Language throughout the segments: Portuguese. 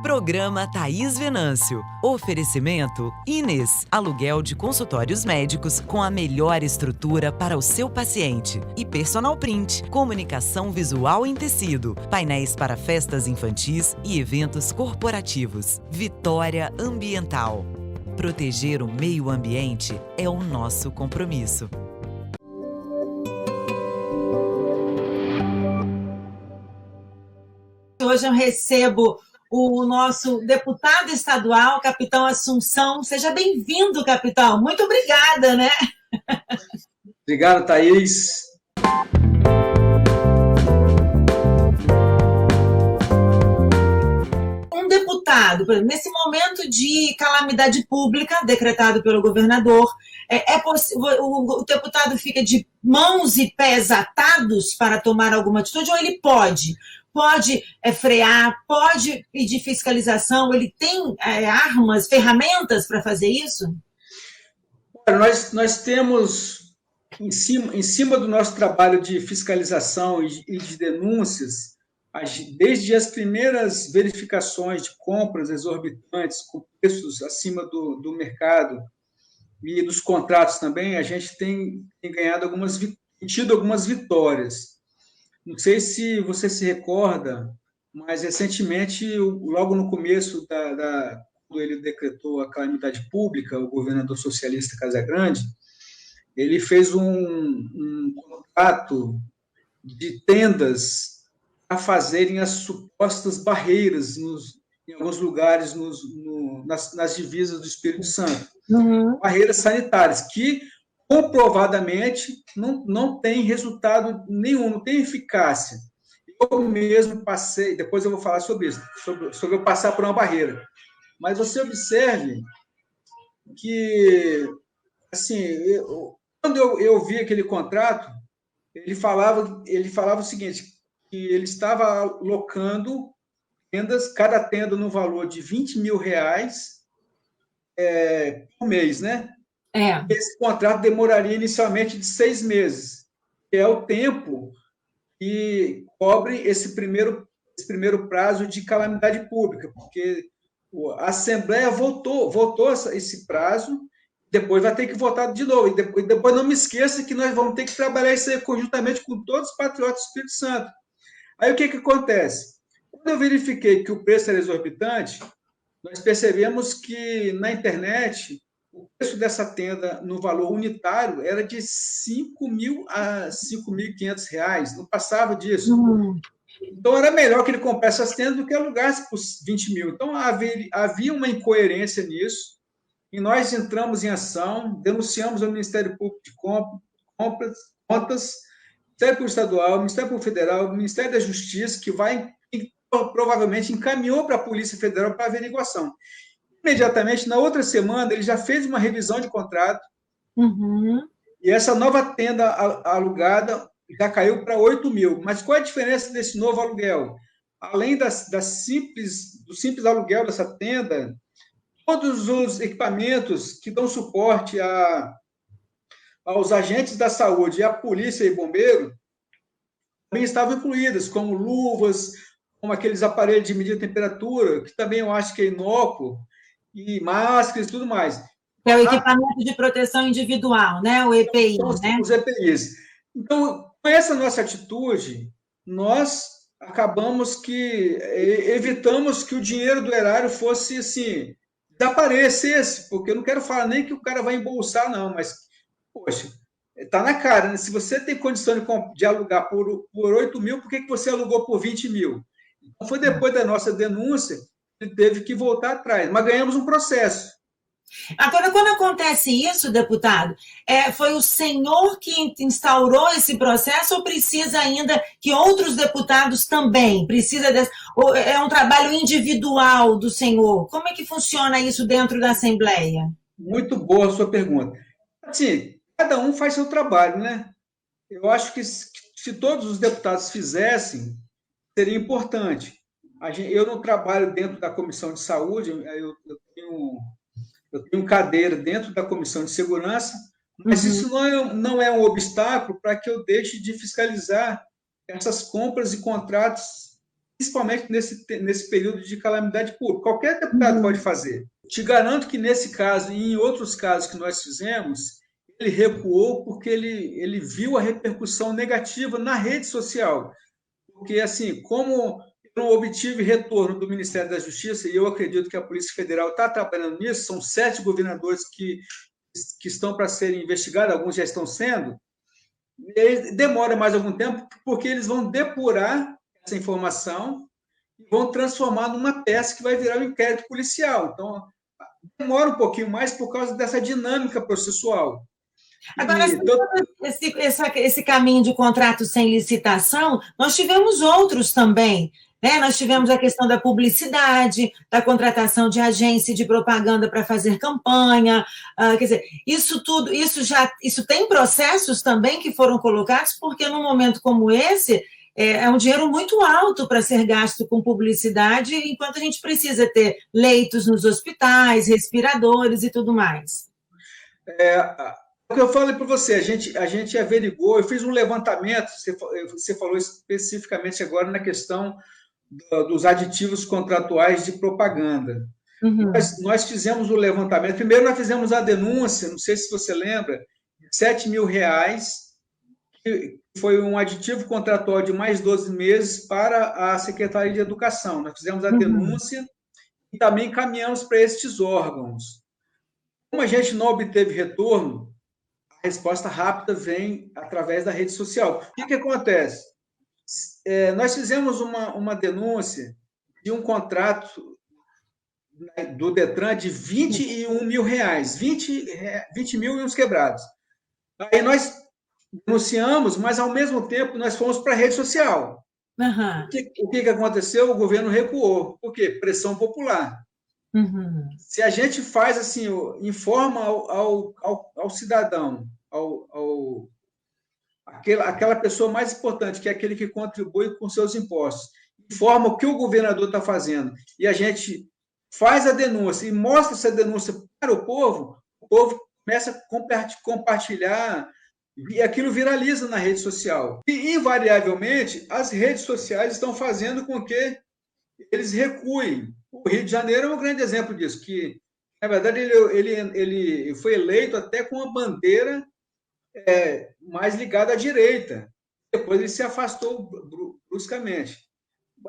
Programa Thaís Venâncio. Oferecimento Inês. Aluguel de consultórios médicos com a melhor estrutura para o seu paciente. E Personal Print. Comunicação visual em tecido. Painéis para festas infantis e eventos corporativos. Vitória Ambiental. Proteger o meio ambiente é o nosso compromisso. Hoje eu recebo o nosso deputado estadual, capitão Assunção. Seja bem-vindo, capitão. Muito obrigada, né? Obrigado, Thaís. Um deputado, nesse momento de calamidade pública decretado pelo governador, o deputado fica de mãos e pés atados para tomar alguma atitude ou ele pode frear, pode pedir fiscalização, ele tem armas, ferramentas para fazer isso? Nós temos, em cima do nosso trabalho de fiscalização e de denúncias, desde as primeiras verificações de compras exorbitantes, com preços acima do mercado e dos contratos também, a gente tem tido algumas vitórias. Não sei se você se recorda, mas recentemente, logo no começo quando ele decretou a calamidade pública, o governador socialista Casagrande, ele fez um contrato de tendas a fazerem as supostas barreiras em alguns lugares nas divisas do Espírito Santo. Uhum. Barreiras sanitárias, que comprovadamente não tem resultado nenhum, não tem eficácia. Eu mesmo passei, depois eu vou falar sobre isso, sobre eu passar por uma barreira. Mas você observe que, assim, quando eu vi aquele contrato, ele falava o seguinte, que ele estava alocando tendas, cada tenda no valor de R$20 mil por mês, né? Esse contrato demoraria inicialmente de 6 meses, que é o tempo que cobre esse primeiro prazo de calamidade pública, porque a Assembleia votou esse prazo, depois vai ter que votar de novo, e depois não me esqueça que nós vamos ter que trabalhar isso aí conjuntamente com todos os patriotas do Espírito Santo. Aí o que acontece? Quando eu verifiquei que o preço era exorbitante, nós percebemos que na internet o preço dessa tenda no valor unitário era de R$5.000 a R$5.500, não passava disso. Então, era melhor que ele comprasse as tendas do que alugasse por R$20 mil. Então, havia uma incoerência nisso, e nós entramos em ação, denunciamos ao Ministério Público de Contas, Ministério Público Estadual, Ministério Público Federal, Ministério da Justiça, que provavelmente encaminhou para a Polícia Federal para averiguação. Imediatamente, na outra semana, ele já fez uma revisão de contrato, e essa nova tenda alugada já caiu para R$8 mil. Mas qual é a diferença desse novo aluguel? Além do simples aluguel dessa tenda, todos os equipamentos que dão suporte aos agentes da saúde, e à polícia e bombeiro, também estavam incluídas, como luvas, como aqueles aparelhos de medir temperatura, que também eu acho que é inócuo, e máscaras e tudo mais. É o equipamento de proteção individual, né? O EPI, né? Os EPIs. Então, com essa nossa atitude, nós evitamos que o dinheiro do erário fosse, assim, desaparecesse, porque eu não quero falar nem que o cara vai embolsar, não, mas, poxa, está na cara, né? Se você tem condição de alugar por R$8 mil, por que você alugou por R$20 mil? Então, foi depois da nossa denúncia, ele teve que voltar atrás, mas ganhamos um processo. Agora, quando acontece isso, deputado, foi o senhor que instaurou esse processo ou precisa ainda que outros deputados também? Ou é um trabalho individual do senhor? Como é que funciona isso dentro da Assembleia? Muito boa a sua pergunta. Assim, cada um faz seu trabalho, né? Eu acho que se todos os deputados fizessem, seria importante. Eu não trabalho dentro da Comissão de Saúde, eu tenho cadeira dentro da Comissão de Segurança, mas isso não é um obstáculo para que eu deixe de fiscalizar essas compras e contratos principalmente nesse período de calamidade pública. Qualquer deputado pode fazer. Te garanto que nesse caso e em outros casos que nós fizemos, ele recuou porque ele viu a repercussão negativa na rede social. Porque, assim, como eu não obtive retorno do Ministério da Justiça, e eu acredito que a Polícia Federal está trabalhando nisso, são 7 governadores que estão para serem investigados, alguns já estão sendo, demora mais algum tempo, porque eles vão depurar essa informação e vão transformar numa peça que vai virar um inquérito policial. Então, demora um pouquinho mais por causa dessa dinâmica processual. Agora, esse caminho de contrato sem licitação, nós tivemos outros também, né? Nós tivemos a questão da publicidade, da contratação de agência de propaganda para fazer campanha, quer dizer, isso tudo, isso tem processos também que foram colocados, porque num momento como esse, é um dinheiro muito alto para ser gasto com publicidade, enquanto a gente precisa ter leitos nos hospitais, respiradores e tudo mais. O que eu falei para você, a gente averigou, eu fiz um levantamento, você falou especificamente agora na questão dos aditivos contratuais de propaganda. Uhum. Nós fizemos o levantamento, primeiro nós fizemos a denúncia, não sei se você lembra, de R$7 mil, que foi um aditivo contratual de mais 12 meses para a Secretaria de Educação. Nós fizemos a denúncia e também encaminhamos para estes órgãos. Como a gente não obteve retorno, a resposta rápida vem através da rede social. O que acontece? Nós fizemos uma denúncia de um contrato do Detran de R$21 mil, 20 mil e uns quebrados. Aí nós denunciamos, mas ao mesmo tempo nós fomos para a rede social. Uhum. O que aconteceu? O governo recuou. Por quê? Pressão popular. Uhum. Se a gente faz assim, informa ao cidadão, aquela pessoa mais importante, que é aquele que contribui com seus impostos, informa o que o governador está fazendo, e a gente faz a denúncia e mostra essa denúncia para o povo começa a compartilhar e aquilo viraliza na rede social. E, invariavelmente, as redes sociais estão fazendo com que eles recuem. O Rio de Janeiro é um grande exemplo disso, que, na verdade, ele foi eleito até com uma bandeira mais ligada à direita. Depois ele se afastou bruscamente.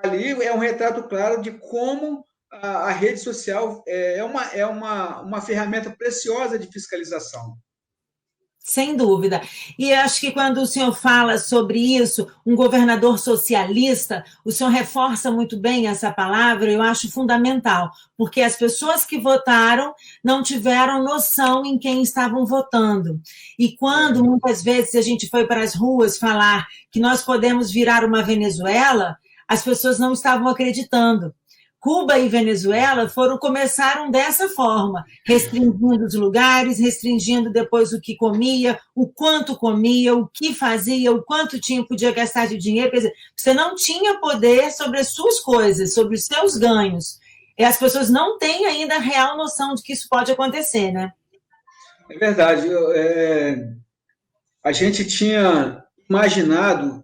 Ali é um retrato claro de como a rede social é uma ferramenta preciosa de fiscalização. Sem dúvida. E acho que quando o senhor fala sobre isso, um governador socialista, o senhor reforça muito bem essa palavra, eu acho fundamental, porque as pessoas que votaram não tiveram noção em quem estavam votando. E quando, muitas vezes, a gente foi para as ruas falar que nós podemos virar uma Venezuela, as pessoas não estavam acreditando. Cuba e Venezuela começaram dessa forma, restringindo os lugares, restringindo depois o que comia, o quanto comia, o que fazia, o quanto podia gastar de dinheiro. Quer dizer, você não tinha poder sobre as suas coisas, sobre os seus ganhos. E as pessoas não têm ainda a real noção de que isso pode acontecer, né? É verdade. A gente tinha imaginado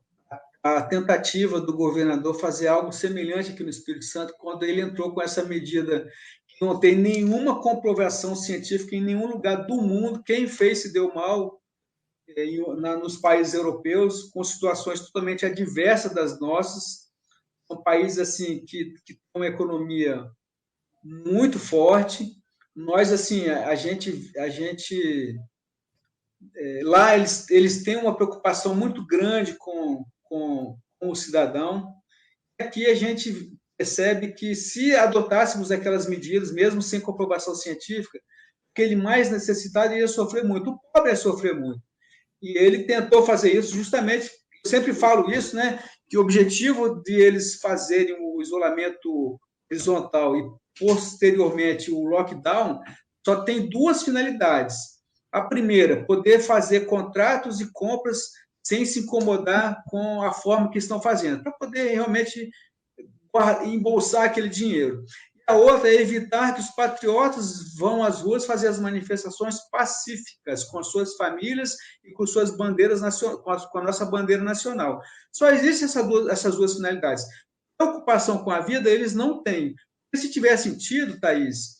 a tentativa do governador fazer algo semelhante aqui no Espírito Santo, quando ele entrou com essa medida que não tem nenhuma comprovação científica em nenhum lugar do mundo. Quem fez se deu mal nos países europeus, com situações totalmente adversas das nossas. São países assim, que têm uma economia muito forte. Nós, assim, lá eles têm uma preocupação muito grande com o cidadão. Aqui a gente percebe que, se adotássemos aquelas medidas, mesmo sem comprovação científica, aquele mais necessitado ia sofrer muito, o pobre ia sofrer muito. E ele tentou fazer isso justamente, eu sempre falo isso, né, que o objetivo de eles fazerem o isolamento horizontal e, posteriormente, o lockdown, só tem duas finalidades. A primeira, poder fazer contratos e compras sem se incomodar com a forma que estão fazendo, para poder realmente embolsar aquele dinheiro. E a outra é evitar que os patriotas vão às ruas fazer as manifestações pacíficas com as suas famílias e com suas bandeiras com a nossa bandeira nacional. Só existem essas duas finalidades. preocupação com a vida eles não têm. Se tiver sentido, Thaís,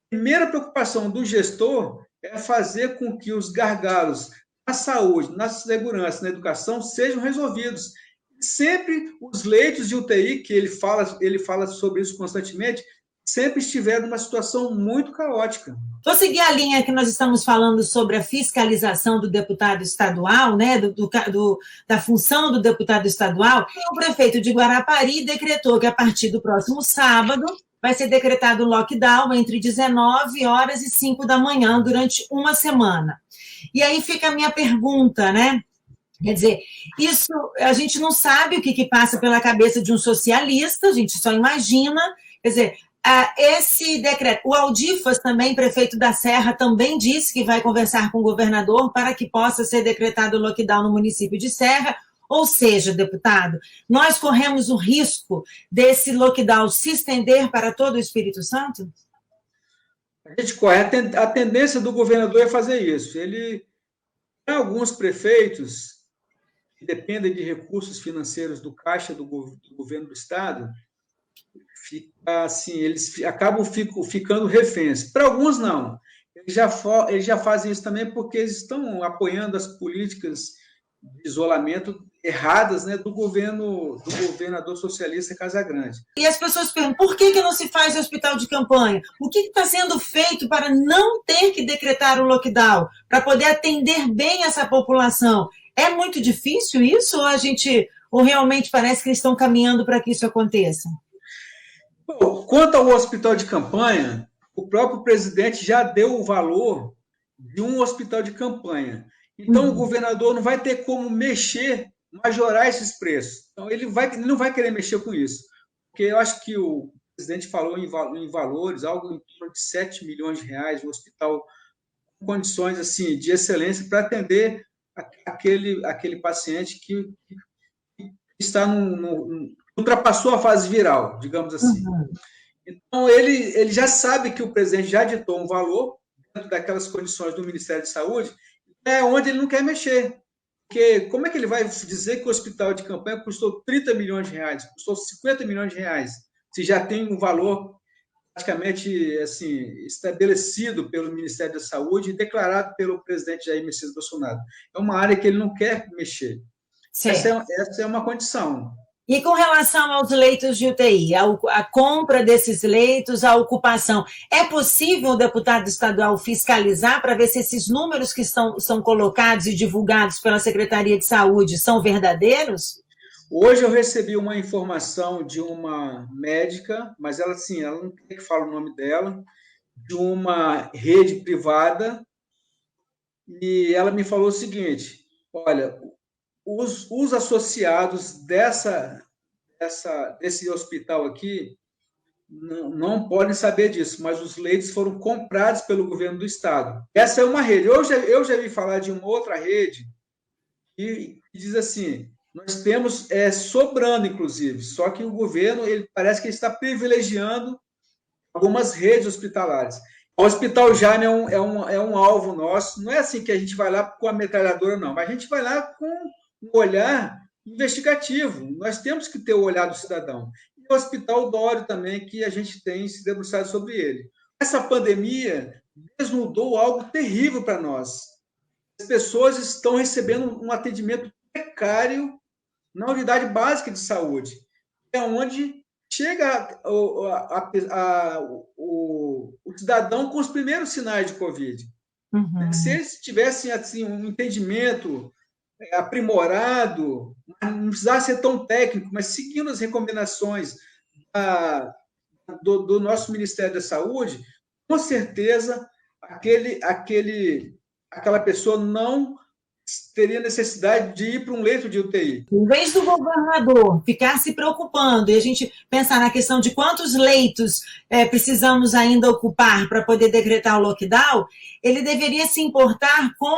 a primeira preocupação do gestor é fazer com que os gargalos na saúde, na segurança, na educação sejam resolvidos. Sempre os leitos de UTI, que ele fala sobre isso constantemente, sempre estiveram numa situação muito caótica. Vou seguir a linha que nós estamos falando sobre a fiscalização do deputado estadual, né, da função do deputado estadual. O prefeito de Guarapari decretou que, a partir do próximo sábado, vai ser decretado lockdown entre 19 horas e 5 da manhã, durante uma semana. E aí fica a minha pergunta, né? Quer dizer, isso a gente não sabe o que passa pela cabeça de um socialista, a gente só imagina. Quer dizer, esse decreto, o Aldifas também, prefeito da Serra, também disse que vai conversar com o governador para que possa ser decretado o lockdown no município de Serra. Ou seja, deputado, nós corremos o risco desse lockdown se estender para todo o Espírito Santo? A gente corre. A tendência do governador é fazer isso. Ele tem alguns prefeitos que dependem de recursos financeiros do caixa do governo do Estado, assim, eles acabam ficando reféns. Para alguns, não. Eles já fazem isso também porque eles estão apoiando as políticas de isolamento erradas, né, do governador socialista Casagrande. E as pessoas perguntam, por que não se faz hospital de campanha? O que está sendo feito para não ter que decretar o lockdown, para poder atender bem essa população? É muito difícil isso, ou realmente parece que eles estão caminhando para que isso aconteça? Bom, quanto ao hospital de campanha, o próprio presidente já deu o valor de um hospital de campanha. Então, o governador não vai ter como majorar esses preços. Então, ele não vai querer mexer com isso. Porque eu acho que o presidente falou em valores, algo em torno de 7 milhões de reais, um hospital com condições assim, de excelência para atender aquele paciente que está ultrapassou a fase viral, digamos assim. Então, ele já sabe que o presidente já ditou um valor dentro daquelas condições do Ministério de Saúde, é onde ele não quer mexer. Porque como é que ele vai dizer que o hospital de campanha custou 30 milhões de reais, custou 50 milhões de reais, se já tem um valor praticamente assim, estabelecido pelo Ministério da Saúde e declarado pelo presidente Jair Messias Bolsonaro? É uma área que ele não quer mexer. Essa é uma condição. E com relação aos leitos de UTI, a compra desses leitos, a ocupação, é possível o deputado estadual fiscalizar para ver se esses números que são colocados e divulgados pela Secretaria de Saúde são verdadeiros? Hoje eu recebi uma informação de uma médica, mas ela não quer que fale o nome dela, de uma rede privada, e ela me falou o seguinte: olha, os associados desse hospital aqui não podem saber disso, mas os leitos foram comprados pelo governo do Estado. Essa é uma rede. Eu já vi falar de uma outra rede que diz assim: nós temos sobrando, inclusive, só que o governo parece que está privilegiando algumas redes hospitalares. O Hospital Jaime é um alvo nosso. Não é assim que a gente vai lá com a metralhadora, não, mas a gente vai lá com um olhar investigativo. Nós temos que ter o olhar do cidadão. E o Hospital Dório também, que a gente tem se debruçado sobre ele. Essa pandemia desnudou algo terrível para nós. As pessoas estão recebendo um atendimento precário na unidade básica de saúde, é onde chega o cidadão com os primeiros sinais de Covid. Uhum. Se eles tivessem assim, um entendimento aprimorado, não precisava ser tão técnico, mas seguindo as recomendações do nosso Ministério da Saúde, com certeza aquela pessoa não teria necessidade de ir para um leito de UTI. Em vez do governador ficar se preocupando e a gente pensar na questão de quantos leitos precisamos ainda ocupar para poder decretar o lockdown, ele deveria se importar com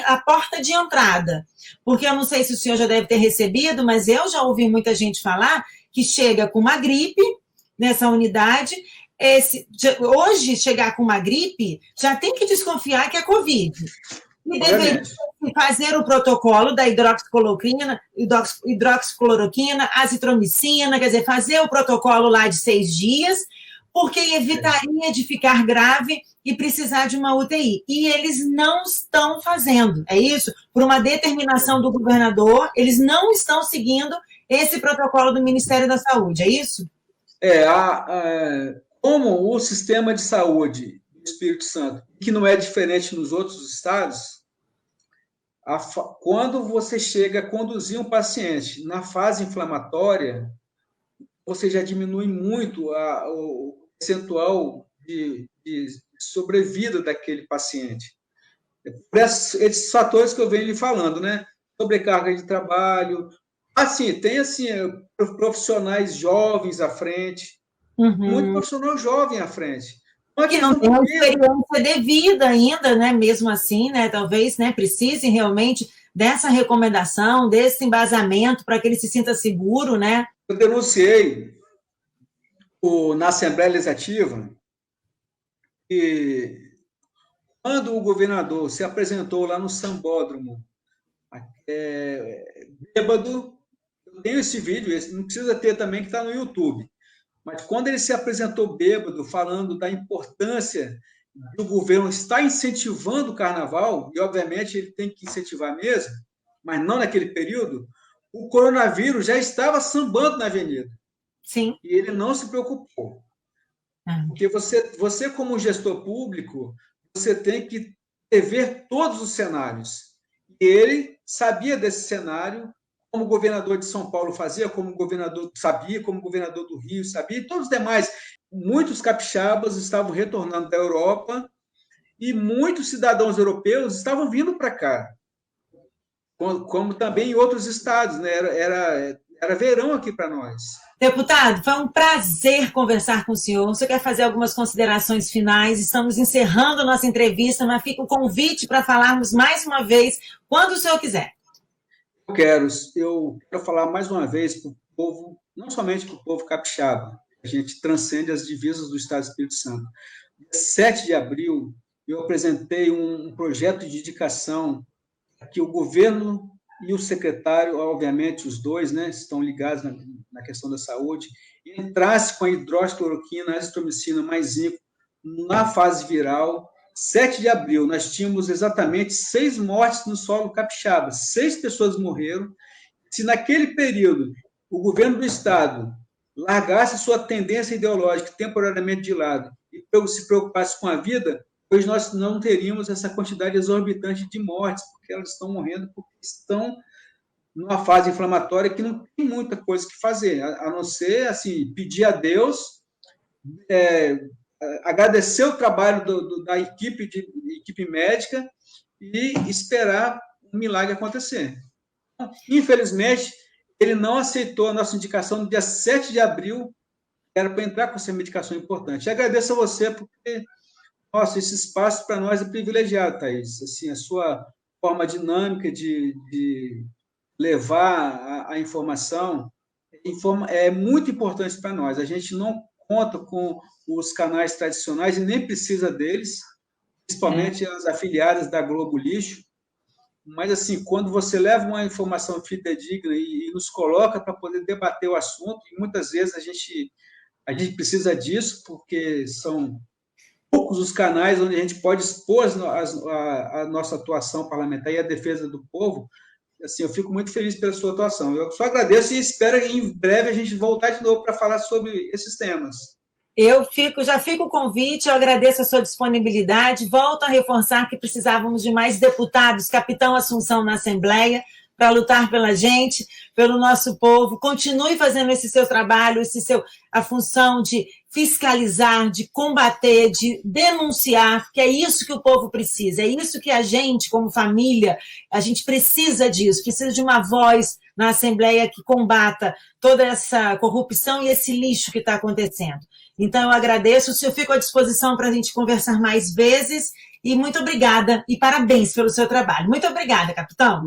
a porta de entrada. Porque eu não sei se o senhor já deve ter recebido, mas eu já ouvi muita gente falar que chega com uma gripe nessa unidade. Hoje, chegar com uma gripe, já tem que desconfiar que é Covid. E deveria fazer o protocolo da hidroxicloroquina, azitromicina, quer dizer, fazer o protocolo lá de 6 dias, porque evitaria de ficar grave e precisar de uma UTI. E eles não estão fazendo, é isso? Por uma determinação do governador, eles não estão seguindo esse protocolo do Ministério da Saúde, é isso? Como o sistema de saúde do Espírito Santo, que não é diferente nos outros estados, quando você chega a conduzir um paciente na fase inflamatória, você já diminui muito o percentual de sobrevida daquele paciente. Por esses fatores que eu venho lhe falando, né? Sobrecarga de trabalho. Tem profissionais jovens à frente, muito profissional jovem à frente. Que não tem uma experiência devida ainda, né? Mesmo assim, né? Talvez, né, precisem realmente dessa recomendação, desse embasamento para que ele se sinta seguro, né? Eu denunciei na Assembleia Legislativa que quando o governador se apresentou lá no Sambódromo, bêbado, eu tenho esse vídeo, não precisa ter também, que está no YouTube, mas quando ele se apresentou bêbado, falando da importância do governo estar incentivando o carnaval, e obviamente ele tem que incentivar mesmo, mas não naquele período, o coronavírus já estava sambando na avenida. Sim. E ele não se preocupou. Porque você, como gestor público, você tem que ver todos os cenários. E ele sabia desse cenário, como o governador de São Paulo fazia, como o governador sabia, como o governador do Rio sabia, e todos os demais. Muitos capixabas estavam retornando da Europa e muitos cidadãos europeus estavam vindo para cá, como também em outros estados, né? Era verão aqui para nós. Deputado, foi um prazer conversar com o senhor. O senhor quer fazer algumas considerações finais? Estamos encerrando a nossa entrevista, mas fica o convite para falarmos mais uma vez, quando o senhor quiser. Eu quero falar mais uma vez para o povo, não somente para o povo capixaba, a gente transcende as divisas do Estado do Espírito Santo. Dia 7 de abril, eu apresentei um projeto de indicação que o governo e o secretário, obviamente, os dois, né, estão ligados na questão da saúde, entrasse com a hidroxicloroquina, azitromicina mais zinco na fase viral. 7 de abril, nós tínhamos exatamente 6 mortes no solo capixaba, 6 pessoas morreram. Se naquele período o governo do estado largasse sua tendência ideológica temporariamente de lado e se preocupasse com a vida, hoje nós não teríamos essa quantidade exorbitante de mortes, porque elas estão morrendo porque estão numa fase inflamatória que não tem muita coisa que fazer, a não ser assim, pedir a Deus, agradecer o trabalho da equipe médica e esperar um milagre acontecer. Infelizmente, ele não aceitou a nossa indicação no dia 7 de abril, era para entrar com essa medicação importante. E agradeço a você, porque nossa, esse espaço para nós é privilegiado, Thaís. Assim, a sua forma dinâmica de levar a informação é muito importante para nós. A gente não conta com os canais tradicionais e nem precisa deles, principalmente as afiliadas da Globo Lixo. Mas, assim, quando você leva uma informação fidedigna e nos coloca para poder debater o assunto, e muitas vezes a gente precisa disso, porque são poucos os canais onde a gente pode expor a nossa atuação parlamentar e a defesa do povo. Assim, eu fico muito feliz pela sua atuação. Eu só agradeço e espero em breve a gente voltar de novo para falar sobre esses temas. Já fico o convite, eu agradeço a sua disponibilidade, volto a reforçar que precisávamos de mais deputados, capitão Assunção na Assembleia, para lutar pela gente, pelo nosso povo. Continue fazendo esse seu trabalho, a função de fiscalizar, de combater, de denunciar, que é isso que o povo precisa, é isso que a gente, como família, a gente precisa disso, precisa de uma voz na Assembleia que combata toda essa corrupção e esse lixo que está acontecendo. Então, eu agradeço, o senhor fica à disposição para a gente conversar mais vezes, e muito obrigada, e parabéns pelo seu trabalho. Muito obrigada, capitão.